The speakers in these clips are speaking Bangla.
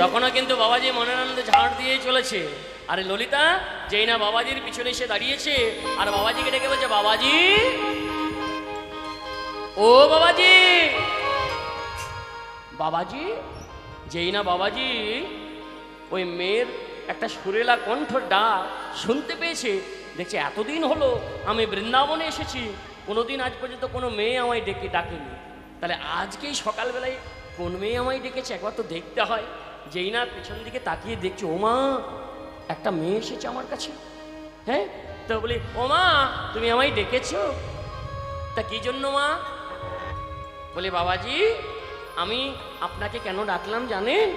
তখনও কিন্তু বাবাজি মনের আনন্দে ঝাড় দিয়ে চলেছে। আরে ললিতা যেই না বাবাজির পিছনে এসে দাঁড়িয়েছে আর বাবাজিকে ডেকে বলছে, বাবাজি, ও বাবাজি, বাবাজি। যেই না বাবাজি ওই মেয়ের একটা সুরেলা কণ্ঠ ডাক শুনতে পেয়েছে, দেখছে এতদিন হলো আমি বৃন্দাবনে এসেছি, কোনোদিন আজ পর্যন্ত কোনো মেয়ে আমায় ডাকেনি, তাহলে আজকেই সকালবেলায় কোন মেয়ে আমায় ডেকেছে একবার তো দেখতে হয়। যেই না পেছন দিকে তাকিয়ে দেখছি, ও মা, একটা মেয়ে এসেছে আমার কাছে। হ্যাঁ, তো বলি, ও মা, তুমি আমায় ডেকেছো? তা কি জন্য মা? বলি, বাবাজি, আমি আপনাকে কেন ডাকলাম জানেন?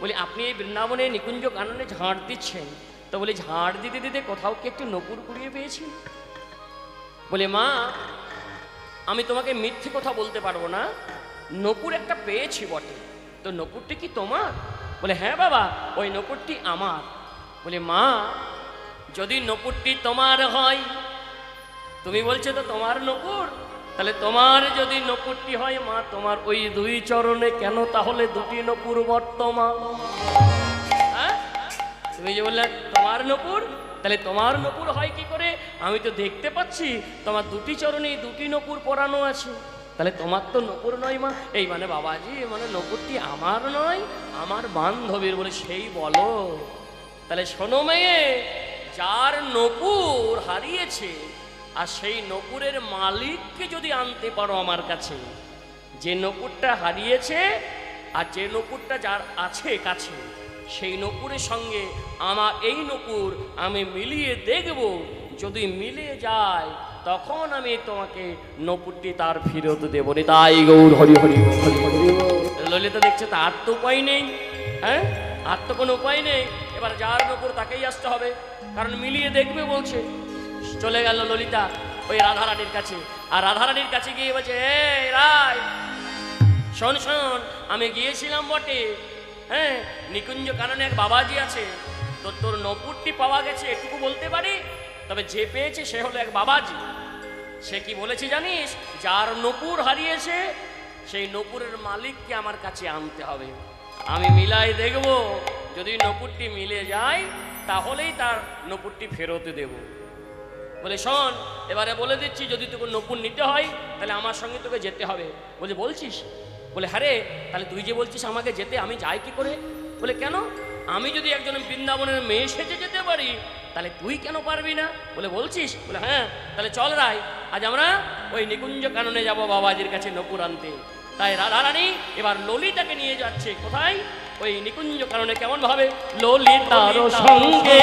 বলি, আপনি এই বৃন্দাবনে নিকুঞ্জ কাননে ঝাড় দিচ্ছেন, তো বলি ঝাড় দিতে দিতে কোথাও কি একটু নপুর কুড়িয়ে পেয়েছি? বলে, মা, আমি তোমাকে মিথ্যে কথা বলতে পারবো না, নপুর একটা পেয়েছি বটে, তো নপুরটি কি তোমার? বলে, হ্যাঁ বাবা, ওই নপুরটি আমার। বলে, মা, যদি নপুরটি তোমার হয়, তুমি বলছো তো তোমার নপুর, তাহলে তোমার যদি নপুরটি হয় মা, তোমার ওই দুই চরণে কেন তাহলে দুটি নপুর বর্তমান? হ্যাঁ, তুমি যে বললে তোমার নপুর, তাহলে তোমার নপুর হয় কি করে? আমি তো দেখতে পাচ্ছি তোমার দুটি চরণে দুটি নপুর পরানো আছে, তাহলে তোমার তো নপুর নয় মা। এই মানে বাবাজি, মানে নপুরটি আমার নয়, আমার বান্ধবীর। বলে, সেই বলো? তাহলে শোনো মেয়ে, যার নপুর হারিয়েছে আর সেই নপুরের মালিককে যদি আনতে পারো আমার কাছে, যে নপুরটা হারিয়েছে আর যে নপুরটা যার আছে কাছে, সেই নপুরের সঙ্গে আমার এই নপুর আমি মিলিয়ে দেখব, যদি মিলে যায় তখন আমি তোমাকে নপুরটি তার ফেরত দেবো। তাই গৌর হরি হরি হরি হরি। ললিতা দেখছে তা আর তো উপায় নেই। হ্যাঁ, আর তো কোনো উপায় নেই, এবার যার নপুর তাকেই আসতে হবে, কারণ মিলিয়ে দেখবে বলছে। চলে গেল ললিতা ওই রাধারানীর কাছে, আর রাধারানীর কাছে গিয়ে বলছে, এই রায়, শোন শোন, আমি গিয়েছিলাম বটে, হ্যাঁ, নিকুঞ্জ কাননে এক বাবাজি আছে, তো তোর নপুরটি পাওয়া গেছে এটুকু বলতে পারি, তবে যে পেয়েছে সে হলো এক বাবাজি। সে কি বলেছে জানিস? যার নপুর হারিয়েছে সেই নপুরের মালিককে আমার কাছে আনতে হবে, আমি মিলাই দেখব, যদি নপুরটি মিলে যায় তাহলেই তার নপুরটি ফেরত দেব। বলে, শোন, এবারে বলে দিচ্ছি, যদি তোকে নপুর নিতে হয় তাহলে আমার সঙ্গে তোকে যেতে হবে। বলে, বলছিস? বলে, হ্যাঁ রে, তাহলে তুই যে বলছিস আমাকে যেতে, আমি যাই কি করে? বলে, কেন? আমি যদি একজন বৃন্দাবনের মেয়ে সেজে যেতে পারি, তাহলে তুই কেন পারবি না? বলে, বলছিস? বলে, হ্যাঁ, তাহলে চল রায়, আজ আমরা ওই নিকুঞ্জ কাননে যাব বাবাজির কাছে নপুর আনতে। তাই রাধারানী এবার ললিতাকে নিয়ে যাচ্ছে কোথায়? ওই নিকুঞ্জ কাননে। কেমন ভাবে? ললিতার সঙ্গে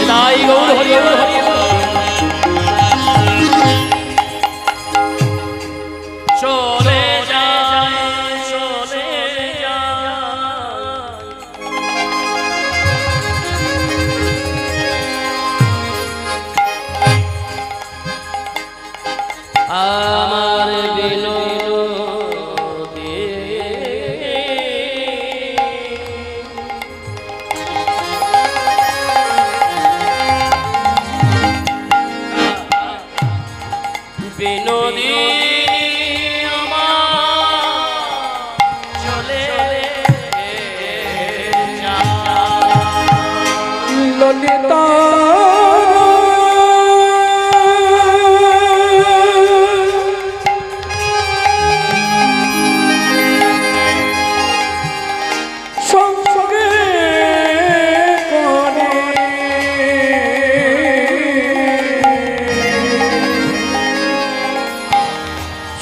তাই গৌর হরি হরি চলে যায়, চলে যায়। আমার বিনোদী বিনোদী ললিতা সঙ্গে করে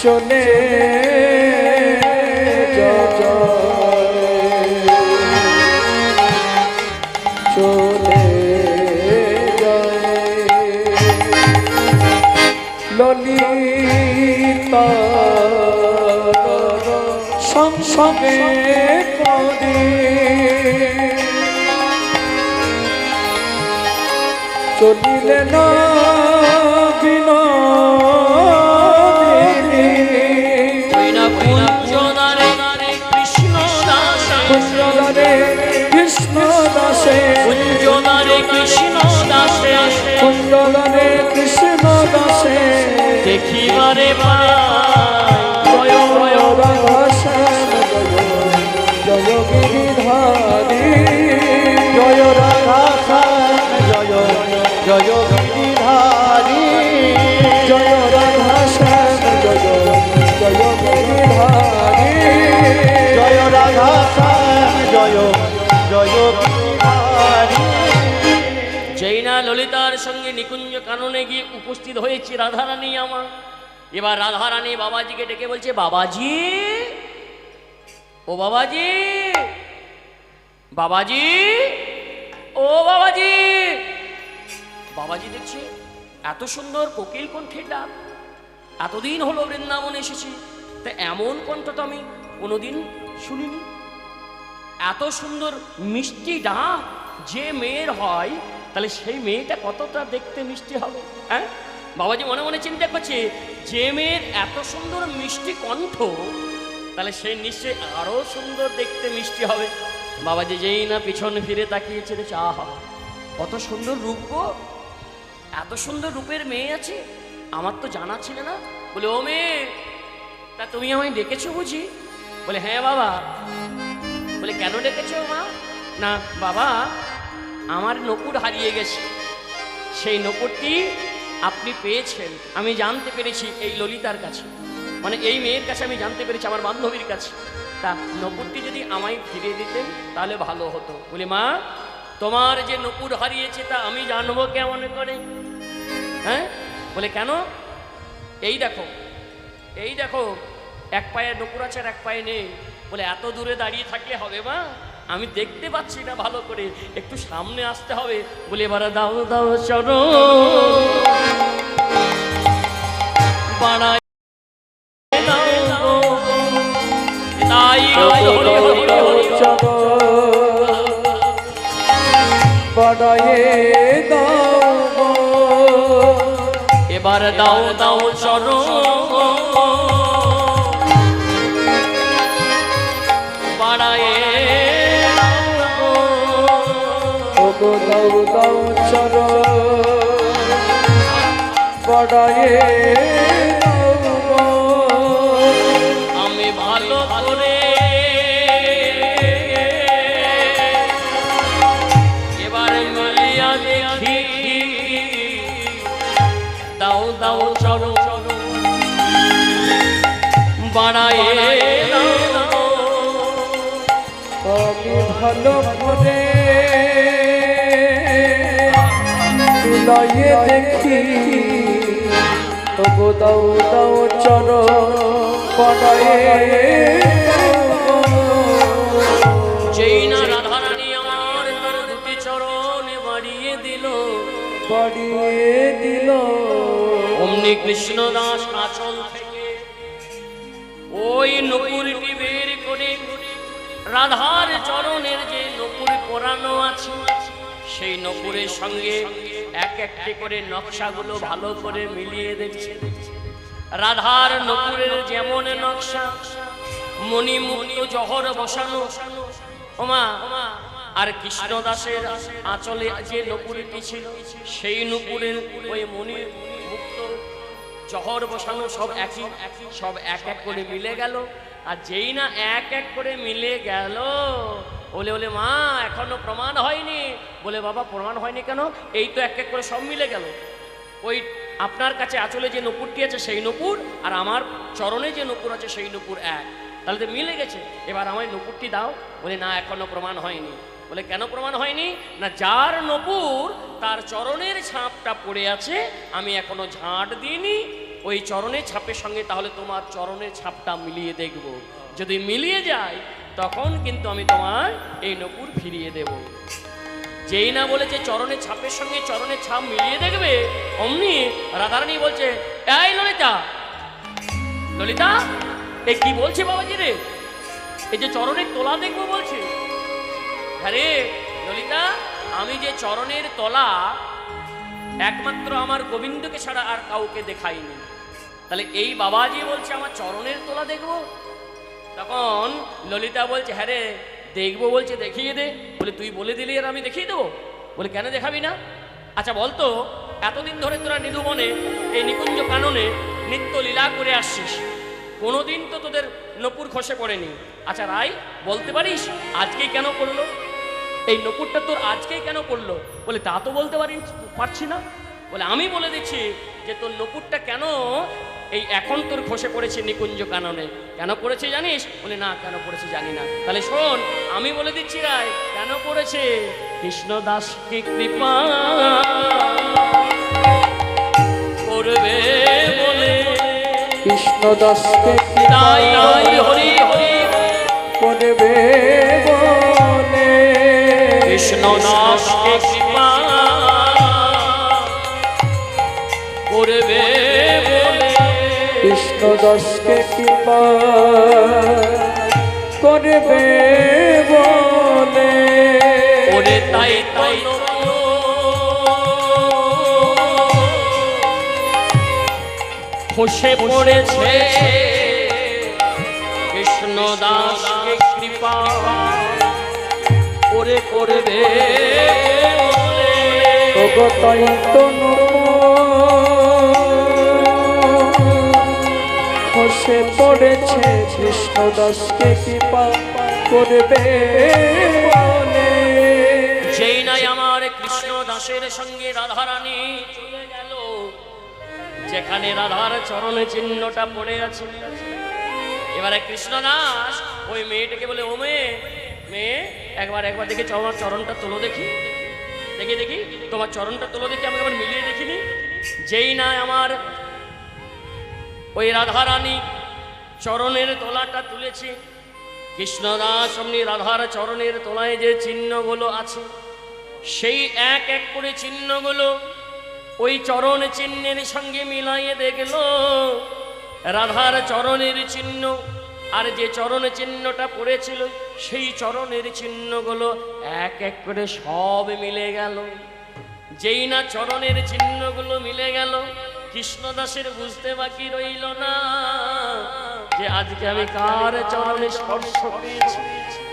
চলে চলে ললিতা সঙ্গে করে চলিলে না বিনোদিনী কৃষ্ণ দাসে কৃষ্ণ দাসে কুঞ্জনারে কৃষ্ণ দাসে কুঞ্জনে কৃষ্ণ দাসে দেখিবারে পায় জয় জয় রাধা শ্যাম জয় জয় গিরিধারী জয় রাধা শ্যাম জয় জয় গিরিধারী জয় রাধা শ্যাম জয় জয় গিরিধারী জয় রাধা শ্যাম জয় জয় গিরিধারী। যেই না ললিতার সঙ্গে নিকুঞ্জ কাননে গিয়ে উপস্থিত হয়েছি রাধারানী আমার, এবার রাধারানী বাবাজিকে ডেকে বলছে, বাবাজি, ও বাবাজি, বাবাজি, ও বাবাজি। বাবাজি দেখছে এত সুন্দর কোকিল কণ্ঠের ডাক, এতদিন হলো বৃন্দাবনে এসেছি, তা এমন কণ্ঠ তো আমি কোনোদিন শুনিনি। এত সুন্দর মিষ্টি ডাক যে মেয়ের হয়, তাহলে সেই মেয়েটা কতটা দেখতে মিষ্টি হবে। হ্যাঁ, বাবাজি মনে মনে চিন্তা করছে, যে মেয়ের এত সুন্দর মিষ্টি কণ্ঠ, তাহলে সে নিশ্চয়ই আরো সুন্দর দেখতে মিষ্টি হবে। বাবাজি যেই না পিছন ফিরে তাকিয়েছে, দেখছে আহা কত সুন্দর রূপ গো, এত সুন্দর রূপের মেয়ে আছে, আমার তো জানা ছিল না। বলে, ও মেয়ে, তা তুমি আমায় ডেকেছো বুঝি? বলে, হ্যাঁ বাবা। বলে, কেন ডেকেছো মা? না বাবা, আমার নকুর হারিয়ে গেছে, সেই নকুরটি আপনি পেয়েছেন, আমি জানতে পেরেছি এই ললিতার কাছে, মানে এই মেয়ের কাছে আমি জানতে পেরেছি, আমার বান্ধবীর কাছে। তা নকুরটি যদি আমায় ফিরিয়ে দিতেন তাহলে ভালো হতো। বলি, মা, তোমার যে নকুর হারিয়েছে তা আমি জানবো কেমন করে? হ্যাঁ, বলে কেন? এই দেখো, এই দেখো, এক পায়ে নকুর আছে আর এক পায়ে নেই। বলে, এত দূরে দাঁড়িয়ে থাকলে হবে মা, আমি দেখতে পাচ্ছি না ভালো করে, একটু সামনে আসতে হবে। বলে, এবার দাও দাও চলো বাড়াই দাও, তাই বাড়ায়ে দাও গো। এবার দাও দাও চলো বাড়ায়ে ওগো দাও দাও চলো বাড়ায়ে দাও গো। আমি ভালো করে এবার মিলিয়া দেখি, দাও দাও চলো বাড়ায়ে দাও। আমি ভালো করে মিলাইয়ে দেখি, ওগো দাও দাও চলো বাড়ায়ে দাও। যেই না রাধারানী আমার তার দুটি চরণে বাড়িয়ে দিল, বাড়িয়ে দিল। অমনি কৃষ্ণ দাস আঁচল থেকে ওই নকুরটি বের করে রাধার চরণের যে নকুর পরানো আছে, সেই নকুরের সঙ্গে এক একটি করে নকশাগুলো ভালো করে মিলিয়ে দিচ্ছে। রাধার নকুরের যেমন নকশা, মণিমুক্ত জহর বসানো, ওমা, আর কৃষ্ণ দাসের আঁচলে যে নকুরটি ছিল, সেই নকুরের ওই মণিমুক্ত জহর বসানো সব একই, সব এক এক করে মিলে গেল। আর যেই না এক এক করে মিলে গেল, বলে বলে মা, এখনো প্রমাণ হয়নি। বলে, বাবা, প্রমাণ হয়নি কেন? এই তো এক এক করে সব মিলে গেল। ওই আপনার কাছে আঁচলে যে নকুরটি আছে সেই নকুর, আর আমার চরণে যে নকুর আছে সেই নকুর এক, তাহলে তো মিলে গেছে। এবার আমায় নকুরটি দাও। বলে, না, এখনো প্রমাণ হয়নি। বলে, কেন প্রমাণ হয়নি? না, যার নকুর তার চরণের ছাপটা পড়ে আছে, আমি এখনো ঝাঁট দিইনি, ওই চরণের ছাপের সঙ্গে তাহলে তোমার চরণের ছাপটা মিলিয়ে দেখব। যদি মিলিয়ে যায় তখন কিন্তু আমি তোমার এই নকুর ফিরিয়ে দেব। যেই না বলেছে চরণের ছাপের সঙ্গে চরণের ছাপ মিলিয়ে দেখবে, অমনি রাধারানী বলছে, এই ললিতা, ললিতা, এ কি বলছে বাবাজি রে? এই যে চরণের তোলা দেখবো বলছে। হ্যাঁ রে ললিতা, আমি যে চরণের তলা একমাত্র আমার গোবিন্দকে ছাড়া আর কাউকে দেখাইনি, তাহলে এই বাবাজি বলছে আমার চরণের তোলা দেখবো। তখন ললিতা বলছে, হ্যাঁ রে দেখবো বলছে, দেখিয়ে দে। বলে, তুই বলে দিলি আর আমি দেখিয়ে দেবো? বলে, কেন দেখাবি না? আচ্ছা বলতো, এতদিন ধরে তোরা নিধুবনে এই নিকুঞ্জ কাননে নিত্য লীলা করে আসছিস, কোনোদিন তো তোদের নপুর খসে পড়েনি। আচ্ছা রাই, বলতে পারিস আজকেই কেন পড়লো? এই নপুরটা তোর আজকেই কেন পড়লো? বলে তা তো বলতে পারছি না। বলে আমি বলে দিচ্ছি যে তোর নপুরটা কেন এই এখন তোর খসে পড়েছে নিকুঞ্জ কাননে। কেন পড়েছে জানিস? বলে না, কেন পড়েছে জানি না। তাহলে শোন, আমি বলে দিচ্ছি রায় কেন পড়েছে। কৃষ্ণদাসকে কৃপা করবে বলে, কৃষ্ণদাসকে তাই হরি হরি করবে বলে, কৃষ্ণদাসকে কৃপা করবে বলে, কৃষ্ণদাসকে কৃপা করবে বলে, ওরে তাই তাই খসে পড়েছে কৃষ্ণদাসকে কৃপা ওরে করবে বলে। ওগো তাই তো খসে পড়েছে কৃষ্ণদাসকে কৃপা করবে বলে। যেই নাই আমার কৃষ্ণদাসের সঙ্গে রাধারানী চলে গেল, যেখানে রাধার চরণ চিহ্নটা পড়ে আছে। এবারে কৃষ্ণদাস ওই মেয়েটাকে বলে, ও মেয়ে, মেয়ে একবার দেখি তোমার চরণটা তোলো দেখি, দেখি দেখি তোমার চরণটা তোলো দেখি, আমি একবার মিলিয়ে দেখিনি। যেই না আমার ওই রাধারানী চরণের তোলাটা তুলেছে, কৃষ্ণদাস অমনি রাধার চরণের তোলায় যে চিহ্নগুলো আছে, সেই এক এক করে চিহ্নগুলো ওই চরণ চিহ্নের সঙ্গে মিলাইয়ে দেখল রাধার চরণের চিহ্ন আর যে চরণ চিহ্নটা পড়েছিল সেই চরণের চিহ্নগুলো এক এক করে সব মিলে গেল। যেই না চরণের চিহ্নগুলো মিলে গেল, কৃষ্ণদাসের বুঝতে বাকি রইল না যে আজকে আমি কার চরণে স্পর্শ পেয়েছি।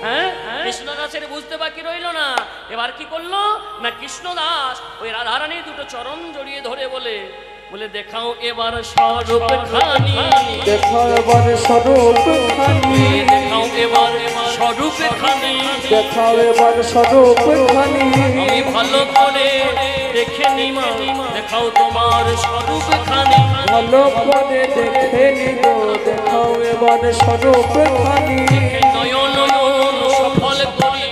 হ্যাঁ, কৃষ্ণদাসের বুঝতে বাকি রইল না। এবার কি করলো না, কৃষ্ণদাস ওই রাধারানীর দুটো চরণ জড়িয়ে ধরে বলে, দেখাও এবার স্বরূপ খানি, দেখাও এবার স্বরূপ খানি, দেখাও এবার স্বরূপ খানি, দেখাও এবার স্বরূপ খানি, আমি ভালো করে দেখে নিমা, দেখাও তোমার স্বরূপ খানি, ভালো করে দেখে নিব, দেখাও এবার স্বরূপ খানি, নয়ন মন সফল করি,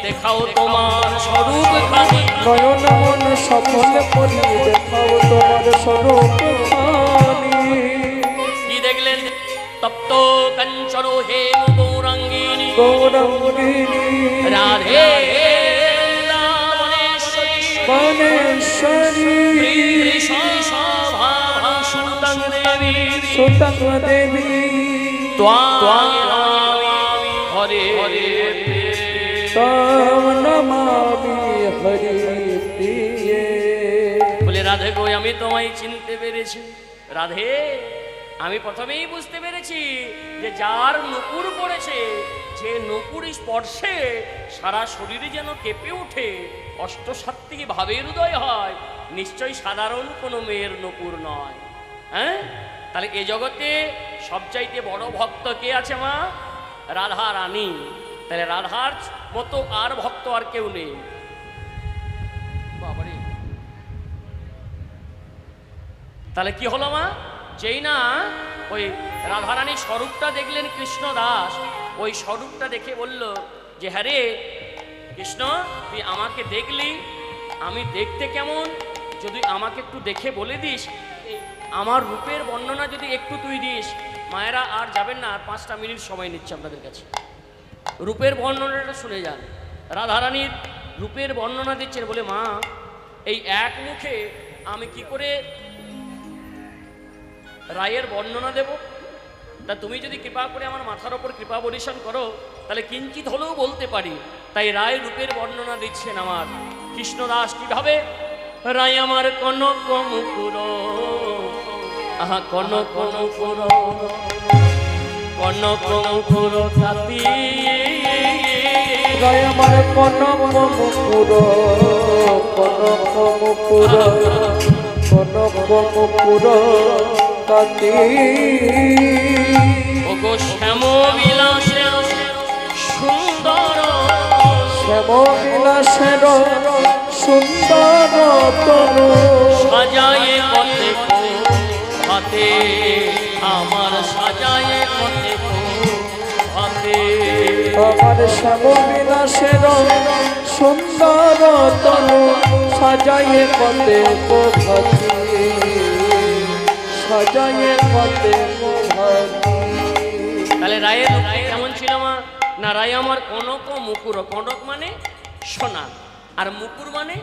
দেখাও তোমার স্বরূপ খানি, নয়ন মন সফল করি, দেখাও তোমার স্বরূপ খানি। কি দেখলেন? তপ্ত কাঞ্চন হেম গৌরাঙ্গিনী গৌরাঙ্গিনী রাধে বনেশ্বরী সুতং দেবী সুতং দেবী হরে হরে তাম নমামি হরি প্রিয়ে। বলে রাধে গো, আমি তোমায় চিনতে পেরেছি। রাধে, আমি প্রথমেই বুঝতে পেরেছি যে যার নুপুর পড়েছে, যে নুপুর স্পর্শে সারা শরীরে যেন কেঁপে ওঠে, অষ্টসাত্ত্বিক ভাবের উদয় হয়, নিশ্চয়ই সাধারণ কোনো মেয়ের নুপুর নয়। হ্যাঁ, তাহলে এ জগতে সবচাইতে বড় ভক্ত কে আছে মা? রাধা রানী। তাহলে রাধার মতো আর ভক্ত আর কেউ নেই। বাবারে, তাহলে কি হলো মা? যেই না ওই রাধারানীর স্বরূপটা দেখলেন কৃষ্ণদাস, ওই স্বরূপটা দেখে বলল যে হ্যাঁ রে কৃষ্ণ, তুই আমাকে দেখলি, আমি দেখতে কেমন যদি আমাকে একটু দেখে বলে দিস, আমার রূপের বর্ণনা যদি একটু তুই দিস। মায়েরা আর যাবেন না, আর 5টা মিনিট সময় নিচ্ছে আপনাদের কাছে। রূপের বর্ণনাটা শুনে যান। রাধারানীর রূপের বর্ণনা দিচ্ছেন, বলে মা এই এক মুখে আমি কি করে রায়ের বর্ণনা দেব? তা তুমি যদি কৃপা করে আমার মাথার ওপর কৃপা বর্ষণ করো, তাহলে কিঞ্চিত হলেও বলতে পারি। তাই রায় রূপের বর্ণনা দিচ্ছেন আমার কৃষ্ণদাস কিভাবে। রায় আমার কনক মুকুর, আহা কনক মুকুর, কনক মুকুর তাতি, রায় আমার কনক মুকুর, কনক মুকুর, কনক মুকুর কাতি ওগো শ্যাম বিলাসের সুন্দর শ্যাম বিলাসের সুন্দর তনু সাজায়ে কতে হাতে আমার সাজায়ে কতে হাতে আমার শ্যাম বিলাসের সুন্দর তনু সাজায়ে কতে ভাতি সাজায়ে কতে ভাতি। তাহলে রায়ের কেমন ছিল মা? না রায় আমার কনক ও মুকুর। কনক মানে সোনা আর মুকুর মানে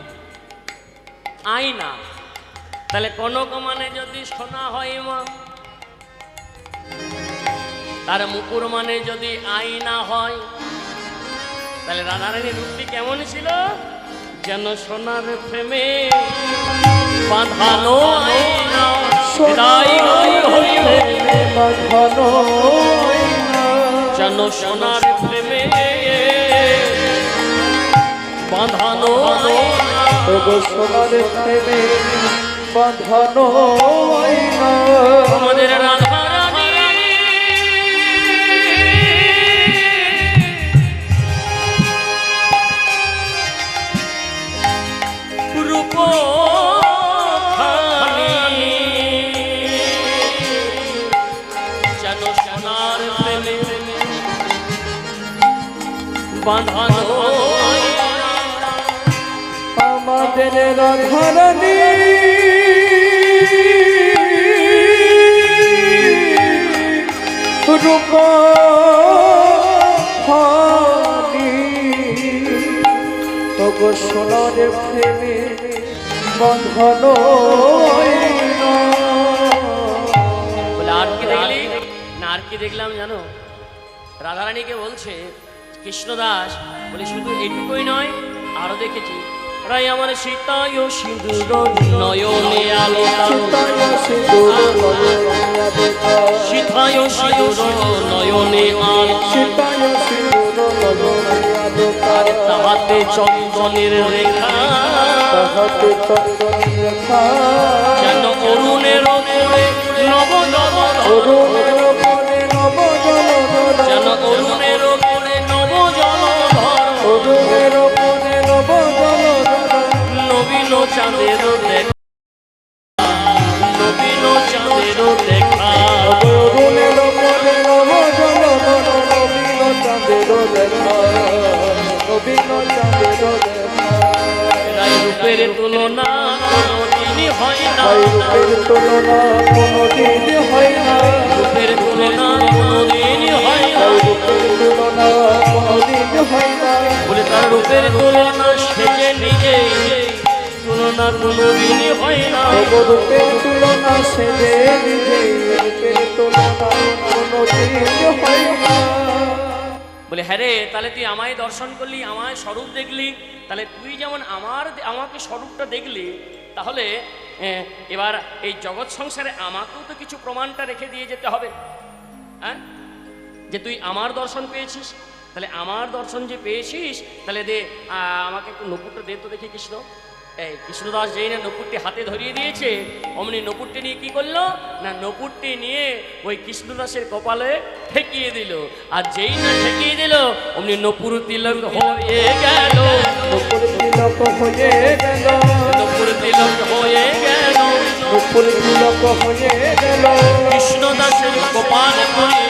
আয়না। তাহলে কনক মানে যদি সোনা হয় মা, তার মুকুর মানে যদি আয়না হয়, তাহলে রাধারানীর রূপটি কেমন ছিল? যেন সোনার প্রেমে বাঁধানো আয়না। হৃদয় হরি হরি বাঁধানো যেন সোনার প্রেমে বাঁধানো তবু সোনার প্রেমে বাঁধানো আমাদের রাধারানী রূপ যেন সোনার প্রেমে বাঁধানো আমাদের রাধারানী রূপ তবু সোনার প্রেমে বাঁধানো বলে আর কি দেখলি না? আর কি দেখলাম জানো? রাধারানীকে বলছে কৃষ্ণদাস, বলে শুধু এইটুকুই নয়, আরো দেখেছি রাই আমার সীতায় সিঁদুর নয়নে আলো সীতায় সিঁদুর নয়নে আলো আর তাহাতে চন্দনের রেখা যেন অরুণের ওপরে নবজল যেন অরুণের ওপরে নবজল নবীন চাঁদের দেখা নবীন চাঁদের দেখা রায় রূপের তুলনা কোনদিনই হয় না। তুলনা কোনদিন হয় না রূপের তুলনা কোনদিনই হয় না। তুলনা কোনদিন হয় না বলে তার রূপের তুলনা সেজে নিজে তুলনা কোনদিনই হয় না। রূপের তুলনা সেজে নিজে রূপের তুলনা কোনদিন হয় না। বলে হ্যাঁ রে, তাহলে তুই আমায় দর্শন করলি, আমায় স্বরূপ দেখলি, তাহলে তুই যেমন আমাকে স্বরূপটা দেখলি, তাহলে এবার এই জগৎ সংসারে আমাকেও তো কিছু প্রমাণটা রেখে দিয়ে যেতে হবে। হ্যাঁ, যে তুই আমার দর্শন পেয়েছিস, তাহলে আমার দর্শন যে পেয়েছিস, তাহলে দে আমাকে একটু নপুরটা দে তো দেখি কৃষ্ণ। এই কৃষ্ণদাস যেই না নপুরটি হাতে ধরিয়ে দিয়েছে, অমনি নপুরটি নিয়ে কি করলো না, নপুরটি নিয়ে ওই কৃষ্ণদাসের কপালে ঠেকিয়ে দিল। আর যেই না ঠেকিয়ে দিল, অমনি নপুর তিলক হয়ে গেল। নপুর তিলক হয়ে গেল নপুর তিলক হয়ে গেল। নপুর তিলক হয়ে গেল কৃষ্ণদাসের কপালে পড়ে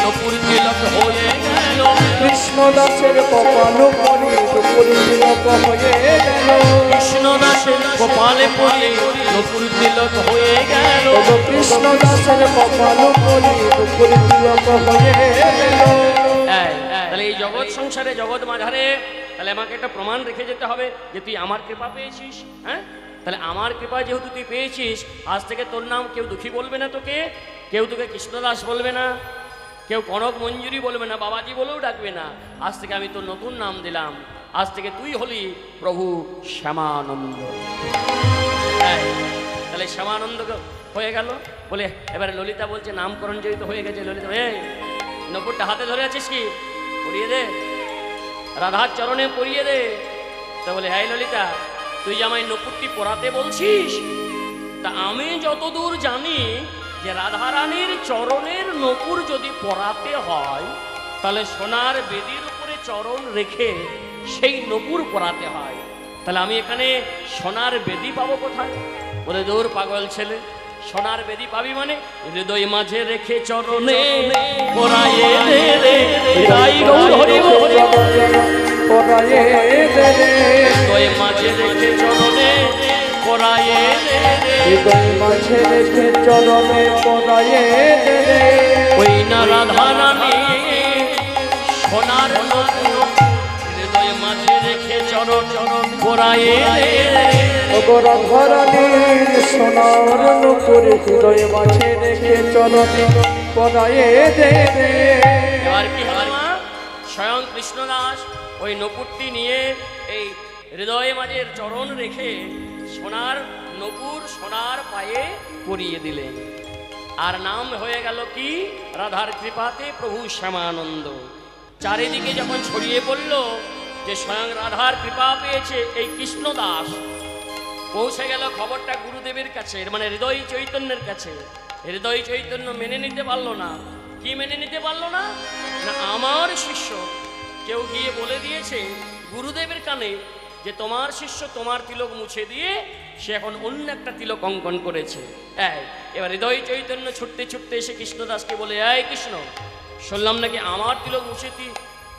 নপুর তিলক হয়ে গেল। কৃষ্ণদাসের কপাল পরি নপুর তিলক হয়ে গেল কৃষ্ণদাসের কপালে পড়ে নপুর তিলক হয়ে গেল। কৃষ্ণদাসের কপাল পরি নপুর তিলক হয়ে গেল। তাহলে এই জগৎ সংসারে জগৎ মাঝারে তাহলে আমাকে একটা প্রমাণ রেখে যেতে হবে যে তুই আমার কৃপা পেয়েছিস। হ্যাঁ, তাহলে আমার কৃপা যেহেতু তুই পেয়েছিস, আজ থেকে তোর নাম কেউ দুঃখী বলবে না, তোকে কেউ তোকে কৃষ্ণদাস বলবে না, কেউ কনক মঞ্জুরি বলবে না, বাবাজি বলেও ডাকবে না। আজ থেকে আমি তোর নতুন নাম দিলাম, আজ থেকে তুই হলি প্রভু শ্যামানন্দ। তাহলে শ্যামানন্দ হয়ে গেল। বলে এবারে ললিতা বলছে নামকরণ যেহেতু হয়ে গেছে, ললিতা নপুরটা হাতে ধরে আছিস কি, পরিয়ে দে, রাধার চরণে পরিয়ে দে। তা বলে হ্যাঁ ললিতা, তুই যে আমায় নপুরটি পরাতে বলছিস, তা আমি যতদূর জানি যে রাধারানীর চরণের নূপুর যদি পরাতে হয় তাহলে সোনার বেদির উপরে চরণ রেখে সেই নূপুর পরাতে হয়। তাহলে আমি এখানে সোনার বেদি পাবো কোথায়? বলে দূর পাগল ছেলে, সোনার বেদি পাবি মানে হৃদয় মাঝে রেখে চরণে পরায়ে দে রে, তাই গৌর হরি বল। পরায়ে দে রে, হৃদয় মাঝে রেখে চরণে পরায়ে দে রে, হৃদয় মাঝে রেখে চরণে পরায়ে দে রে। ওই না রাধা রানী সোনার নূপুর হৃদয় মাঝে রেখে চরণ পরায়ে দে রে। ওগো রাধারানীর সোনার নূপুর হৃদয় মাঝে রেখে চরণে পরায়ে দে রে। এবার কি হলো মা? স্বয়ং কৃষ্ণদাস ওই নূপুরটি নিয়ে এই হৃদয় মাঝের চরণ রেখে সোনার নূপুর সোনার পায়ে পরিয়ে দিলেন। আর নাম হয়ে গেল কি? রাধার কৃপাতে প্রভু শ্যামানন্দ। চারিদিকে যখন ছড়িয়ে পড়ল যে স্বয়ং রাধার কৃপা পেয়েছে এই কৃষ্ণদাস, পৌঁছে গেল খবরটা গুরুদেবের কাছে, মানে হৃদয় চৈতন্যের কাছে। হৃদয় চৈতন্য মেনে নিতে পারলো না। কি মেনে নিতে পারলো না? না আমার শিষ্য কেউ গিয়ে বলে দিয়েছে গুরুদেবের কানে যে তোমার শিষ্য তোমার তিলক মুছে দিয়ে সে এখন অন্য একটা তিলক অঙ্কন করেছে। এবার হৃদয় চৈতন্য ছুটতে ছুটতে এসে কৃষ্ণদাসকে বলে, এই কৃষ্ণ, শুনলাম নাকি আমার তিলক মুছে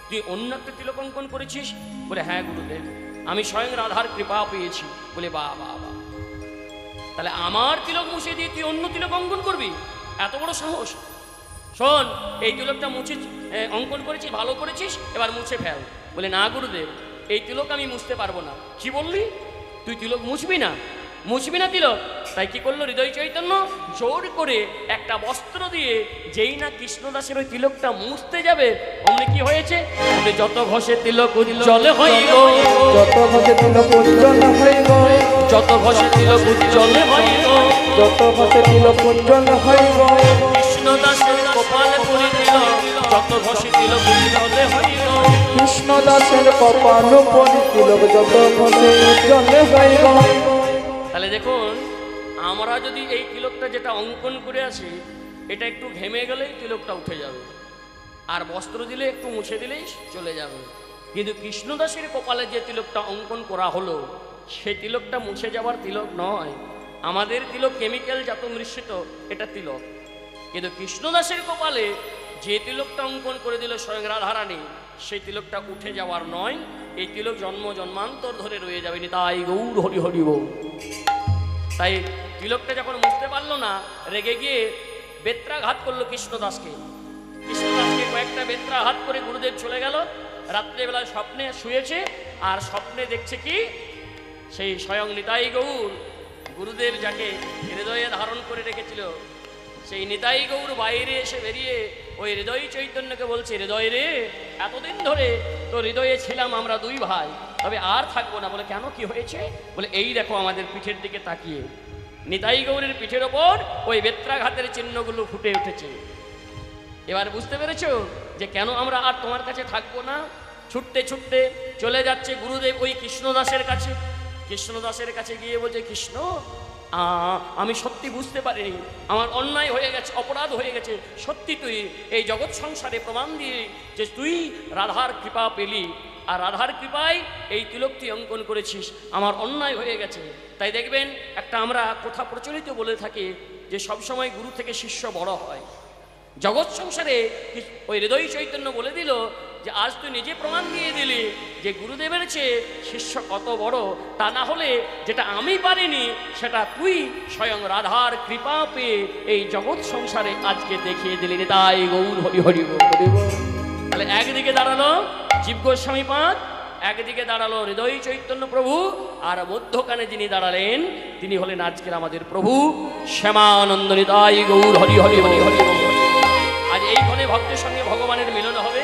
তুই অন্য একটা তিলক অঙ্কন করেছিস? বলে হ্যাঁ গুরুদেব, আমি স্বয়ং রাধার কৃপা পেয়েছি। বলে বাহ বাহ বাহ, তাহলে আমার তিলক মুছে দিয়ে তুই অন্য তিলক অঙ্কন করবি? এত বড় সাহস! শোন, এই তিলকটা মুছে অঙ্কন করেছিস, ভালো করেছিস, এবার মুছে ফেল। বলে না গুরুদেব, এই তিলক আমি মুছতে পারবো না। কি বললি? তুই তিলক মুছবি না? মুছবি না তিলক? তাই কি করলো হৃদয় চৈতন্য? জোর করে একটা বস্ত্র দিয়ে যেই না কৃষ্ণদাসের ওই তিলকটা মুছতে যাবে, অমনি কি হয়েছে? যত ঘষে তিলক উজ্জ্বলে হইল, যত ঘষে তিলক উজ্জ্বল হইব, যত ঘষে তিলক উজ্জ্বলে হইল, যত ঘষে তিলক উজ্জ্বল হইব। কৃষ্ণদাসের কপালে পড়ি দিল, যত ঘষে তিলক উজ্জ্বলে হইল। কৃষ্ণদাসের কপাল পরি তিলক যত ঘষে উজ্জ্বল হইব। তাহলে দেখুন, আমরা যদি এই তিলকটা যেটা অঙ্কন করে আছি এটা একটু ঘেমে গেলেই তিলকটা উঠে যাবে, আর বস্ত্র দিলে একটু মুছে দিলেই চলে যাবে। কিন্তু কৃষ্ণদাসের কপালে যে তিলকটা অঙ্কন করা হলো সেই তিলকটা মুছে যাওয়ার তিলক নয়। আমাদের তিলক কেমিক্যাল জাত মিশ্রিত, এটা তিলক। কিন্তু কৃষ্ণদাসের কপালে যে তিলকটা অঙ্কন করে দিল স্বয়ং রাধারানী, সেই তিলকটা উঠে যাওয়ার নয়, এই তিলক জন্ম জন্মান্তর ধরে রয়ে যাবে। তাই গৌর হরি হরি বল। তাই তিলকটা যখন মুছতে পারলো না, রেগে গিয়ে বেত্রাঘাত করলো কৃষ্ণদাসকে। কৃষ্ণদাসকে কয়েকটা বেত্রাঘাত করে গুরুদেব চলে গেল। রাত্রেবেলায় স্বপ্নে শুয়েছে, আর স্বপ্নে দেখছে কি? সেই স্বয়ং নিতাই গৌর, গুরুদেব যাকে হৃদয়ে ধারণ করে রেখেছিল, সেই নিতাই গৌর বাইরে এসে বেরিয়ে ওই হৃদয় চৈতন্যকে বলছে, হৃদয় রে, এতদিন ধরে তো হৃদয়ে ছিলাম আমরা দুই ভাই, তবে আর থাকবো না। বলে কেন, কি হয়েছে? বলে এই দেখো আমাদের পিঠের দিকে তাকিয়ে। নিতাই গৌরের পিঠের ওপর ওই বেত্রাঘাতের চিহ্নগুলো ফুটে উঠেছে। এবার বুঝতে পেরেছো যে কেন আমরা আর তোমার কাছে থাকবো না? ছুটতে ছুটতে চলে যাচ্ছে গুরুদেব ওই কৃষ্ণদাসের কাছে। কৃষ্ণদাসের কাছে গিয়ে বলছে, কৃষ্ণ, আমি সত্যি বুঝতে পারিনি, আমার অন্যায় হয়ে গেছে, অপরাধ হয়ে গেছে। সত্যি তুই এই জগৎ সংসারে প্রমাণ দিয়ে যে তুই রাধার কৃপা পেলি, আর রাধার কৃপায় এই তিলকটি অঙ্কন করেছিস, আমার অন্যায় হয়ে গেছে। তাই দেখবেন একটা আমরা কথা প্রচলিত বলে থাকি যে সবসময় গুরু থেকে শিষ্য বড় হয়। জগৎ সংসারে ওই হৃদয় চৈতন্য বলে দিল যে আজ তুই নিজে প্রমাণ দিয়ে দিলি যে গুরুদেবের চেয়ে শিষ্য কত বড়। তা না হলে যেটা আমি পারিনি সেটা তুই স্বয়ং রাধার কৃপা পেয়ে এই জগৎ সংসারে আজকে দেখিয়ে দিলি। তাই গৌর হরি হরি বল। তাহলে একদিকে দাঁড়ালো জীব গোস্বামী পাদ, একদিকে দাঁড়ালো হৃদয় চৈতন্য প্রভু, আর মধ্যখানে যিনি দাঁড়ালেন তিনি হলেন আজকের আমাদের প্রভু শ্যামানন্দ। নিতাই গৌর হরি হরি হরি হরি। আজ এইখানে ভক্তের সঙ্গে ভগবানের মিলন হবে।